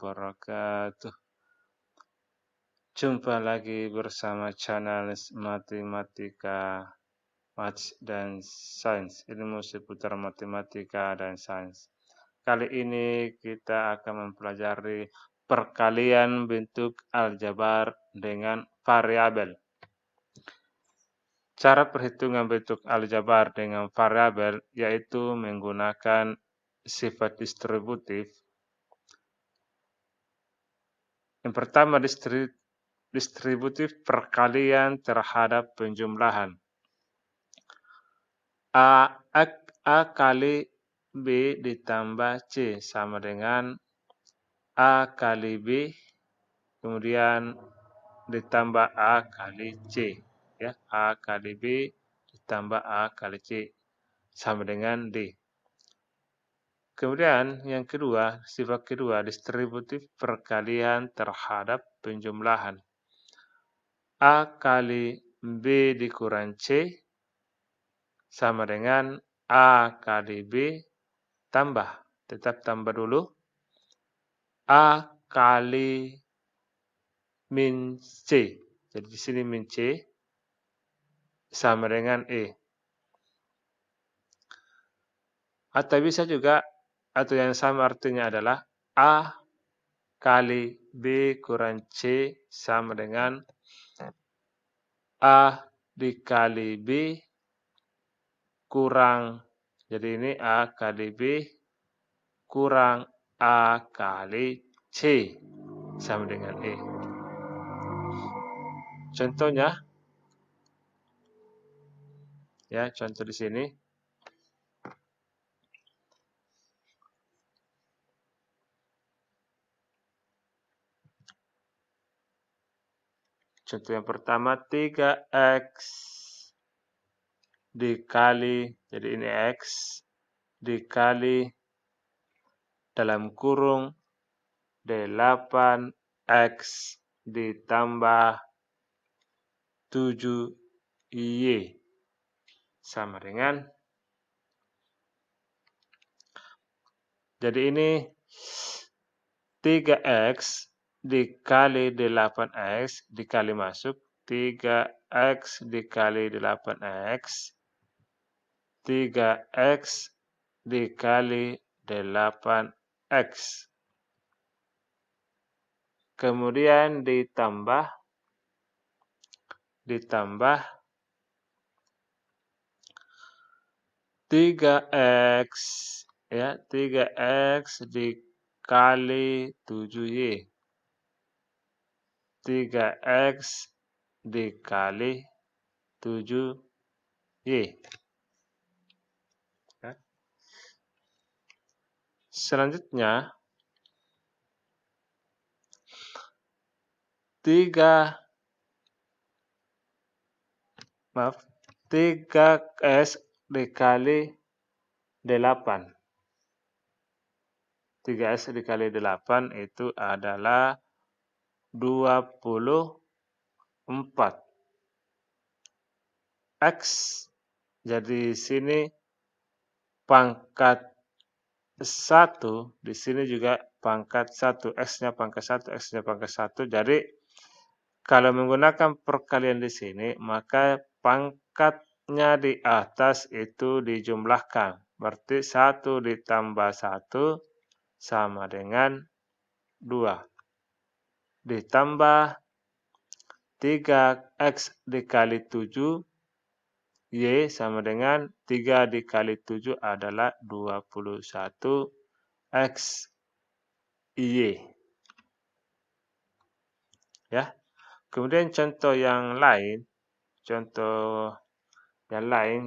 wabarakatuh. Jumpa lagi bersama channel Matematika, Maths dan Sains, ilmu seputar matematika dan sains. Kali ini kita akan mempelajari perkalian bentuk aljabar dengan variabel. Cara perhitungan bentuk aljabar dengan variabel yaitu menggunakan sifat distributif. Yang pertama, distributif perkalian terhadap penjumlahan. A kali B ditambah C sama dengan A kali B, kemudian ditambah A kali C. Ya, A kali B ditambah A kali C sama dengan D. Kemudian yang kedua, sifat kedua, distributif perkalian terhadap penjumlahan. A kali B dikurang C sama dengan A kali B tambah, tetap tambah dulu, A kali min C. Jadi di sini min C sama dengan E. Atau bisa juga, atau yang sama artinya adalah A kali B kurang C sama dengan A dikali B kurang, jadi ini A kali B kurang A kali C sama dengan E. Contohnya, ya, contoh di sini. Contoh yang pertama, 3x dikali, jadi ini x, dikali dalam kurung 8x ditambah 7y sama dengan, jadi ini 3x dikali 8x dikali masuk, 3x dikali 8x, 3x dikali 8x. Kemudian ditambah 3x, ya, 3x dikali 7y. 3x dikali 7y. Ya. Selanjutnya, 3x dikali 8. 3x dikali 8 itu adalah 24. X, jadi sini pangkat 1, di sini juga pangkat 1, X-nya pangkat 1, X-nya pangkat 1. Jadi kalau menggunakan perkalian di sini, maka pangkatnya di atas itu dijumlahkan. Berarti 1 ditambah 1 sama dengan 2. Ditambah 3x dikali 7, Y sama dengan 3 dikali 7 adalah 21 X Y. Ya. Kemudian contoh yang lain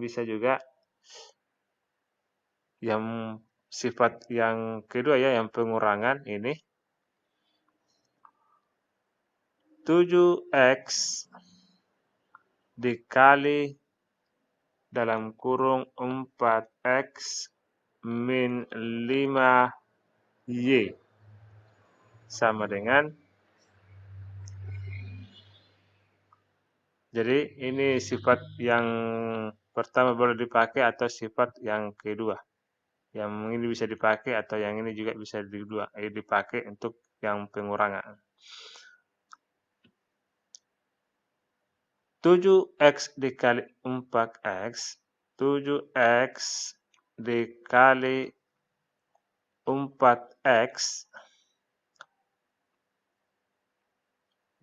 bisa juga yang sifat yang kedua, ya, yang pengurangan ini. 7x dikali dalam kurung 4x min 5y sama dengan, jadi ini sifat yang pertama boleh dipakai atau sifat yang kedua. Yang ini bisa dipakai atau yang ini juga bisa dipakai untuk yang pengurangan. 7x dikali 4x, 7x dikali 4x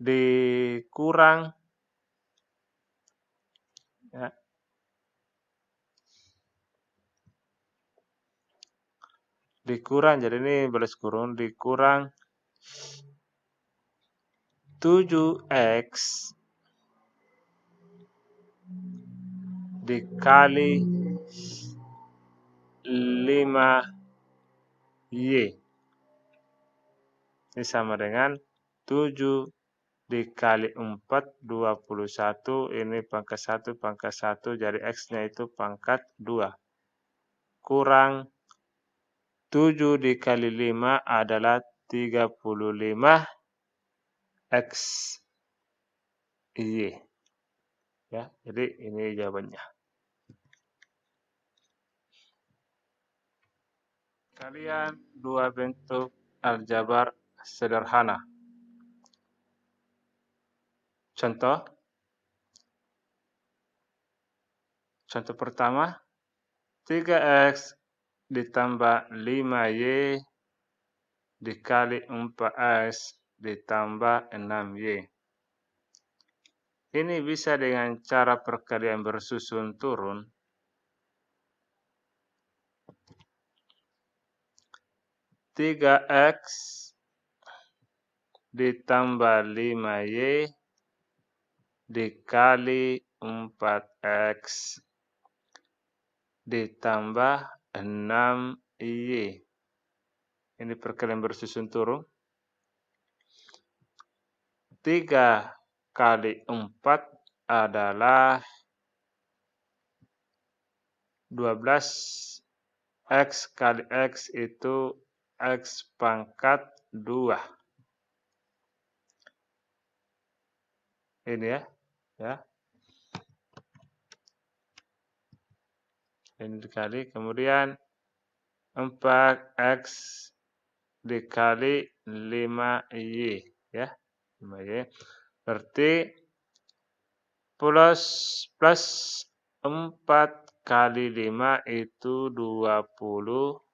dikurang ya, jadi ini baris kurung dikurang 7x dikali 5y. Ini sama dengan 7 dikali 4, 21. Ini pangkat 1, jadi X-nya itu pangkat 2. Kurang 7 dikali 5 adalah 35 X Y. Ya, jadi ini jawabannya. Kalian dua bentuk aljabar sederhana. Contoh pertama, 3x ditambah 5y dikali 4x ditambah 6y. Ini bisa dengan cara perkalian bersusun turun. 3x ditambah 5y dikali 4x ditambah 6y. Ini perkalian bersusun turun. 3 kali 4 adalah 12. X kali X itu X pangkat 2. Ini ya. Ini dikali, kemudian 4x dikali 5y ya. 5y. Berarti plus 4 kali 5 itu 20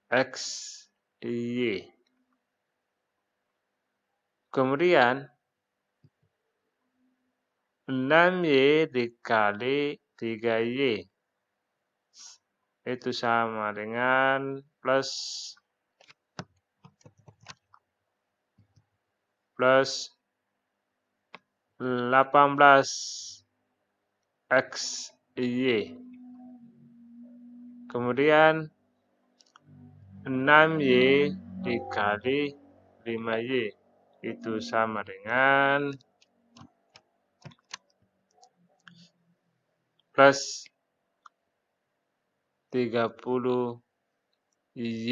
X Y. Kemudian 6Y dikali 3Y itu sama dengan plus 18 X Y. Kemudian 6Y dikali 5Y itu sama dengan plus 30 Y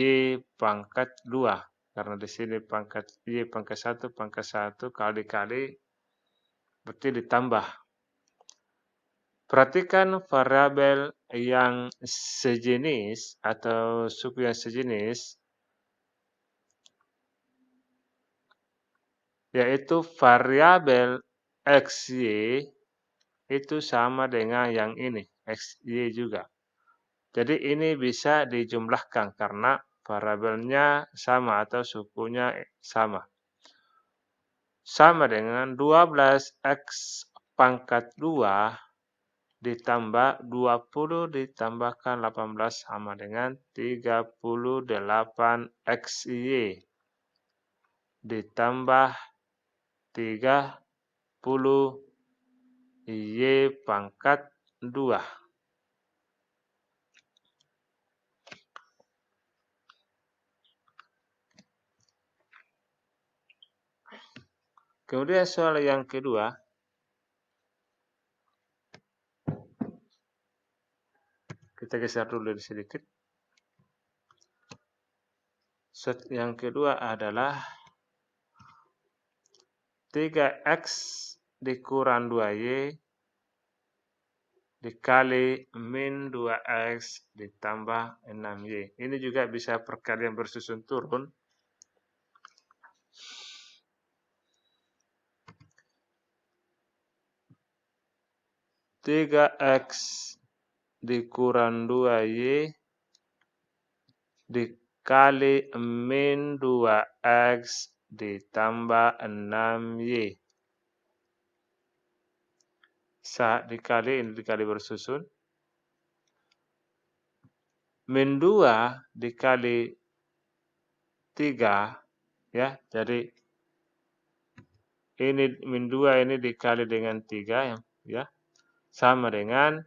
pangkat 2. Karena di sini pangkat Y pangkat 1 kali-kali berarti ditambah. Perhatikan variabel yang sejenis atau suku yang sejenis, yaitu variabel XY itu sama dengan yang ini, XY juga. Jadi ini bisa dijumlahkan karena variabelnya sama atau sukunya sama. Sama dengan 12x pangkat 2 ditambah 20 ditambahkan 18 sama dengan 38 XY ditambah 30 Y pangkat 2. Kemudian soal yang kedua, kita geser dulu sedikit. Soal yang kedua adalah 3x dikurang 2y dikali min 2x ditambah 6y. Ini juga bisa perkalian bersusun turun. 3x dikurang 2y dikali min 2x ditambah 6y. Ini dikali bersusun. Min 2 dikali 3, ya. Jadi ini min 2 ini dikali dengan 3, ya. Sama dengan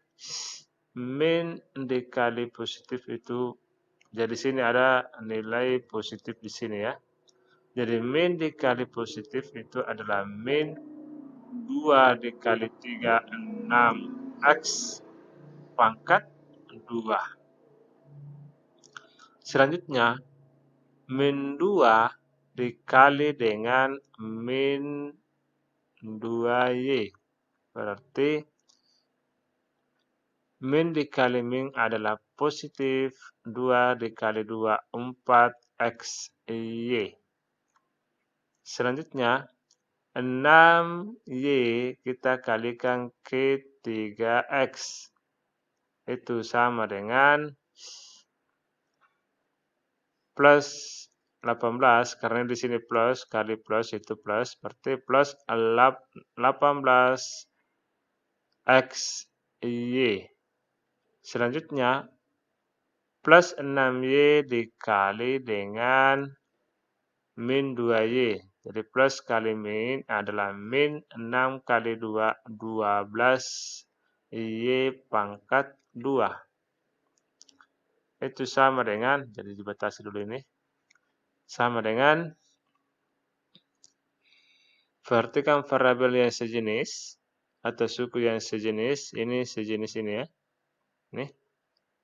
min dikali positif itu. Jadi sini ada nilai positif di sini, ya. Jadi min dikali positif itu adalah min 2 dikali 3, 6x pangkat 2. Selanjutnya, min 2 dikali dengan min 2y. Berarti min dikali min adalah positif 2 dikali 2, 4xy. Selanjutnya, 6y kita kalikan ke 3x. Itu sama dengan plus 18, karena di sini plus kali plus itu plus, berarti plus 18xy. Selanjutnya, plus 6y dikali dengan min 2y. Jadi plus kali min adalah min 6 kali 2, 12y pangkat 2. Itu sama dengan, jadi dibatasi dulu ini, sama dengan, berarti kan variabel yang sejenis atau suku yang sejenis, ini sejenis ini, ya. Nih,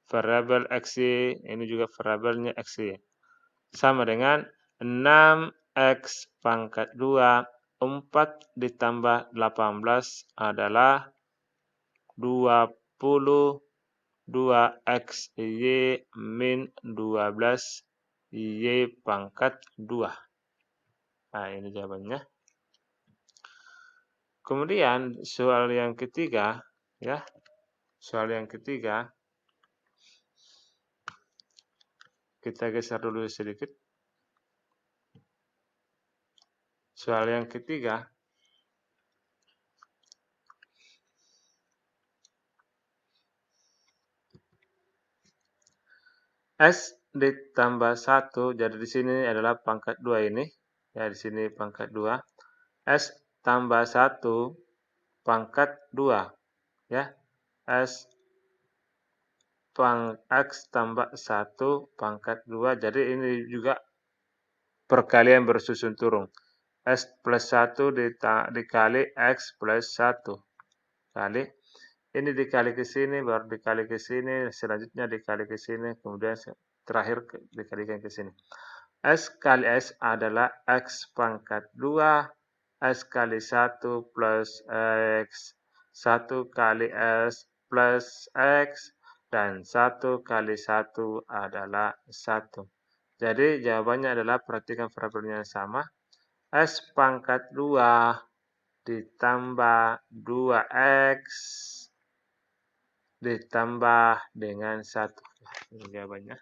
variabel xy, ini juga variabelnya xy. Sama dengan 6x pangkat 2, 4 ditambah 18 adalah 22xy min 12y pangkat 2. Nah, ini jawabannya. Kemudian soal yang ketiga, ya. Soal yang ketiga, kita geser dulu sedikit. Soal yang ketiga, S ditambah 1, jadi di sini adalah pangkat 2 ini. Ya, di sini pangkat 2. S tambah 1 pangkat 2. Ya, X tambah 1 pangkat 2. Jadi ini juga perkalian bersusun turun. S plus 1 dikali X plus 1. Kali. Ini dikali ke sini, baru dikali ke sini, selanjutnya dikali ke sini, kemudian terakhir dikalikan ke sini. S kali S adalah X pangkat 2, S kali 1 plus X, 1 kali S plus X, dan 1 kali 1 adalah 1. Jadi jawabannya adalah, perhatikan variabelnya yang sama, S pangkat 2 ditambah 2X ditambah dengan 1. Ini jawabannya.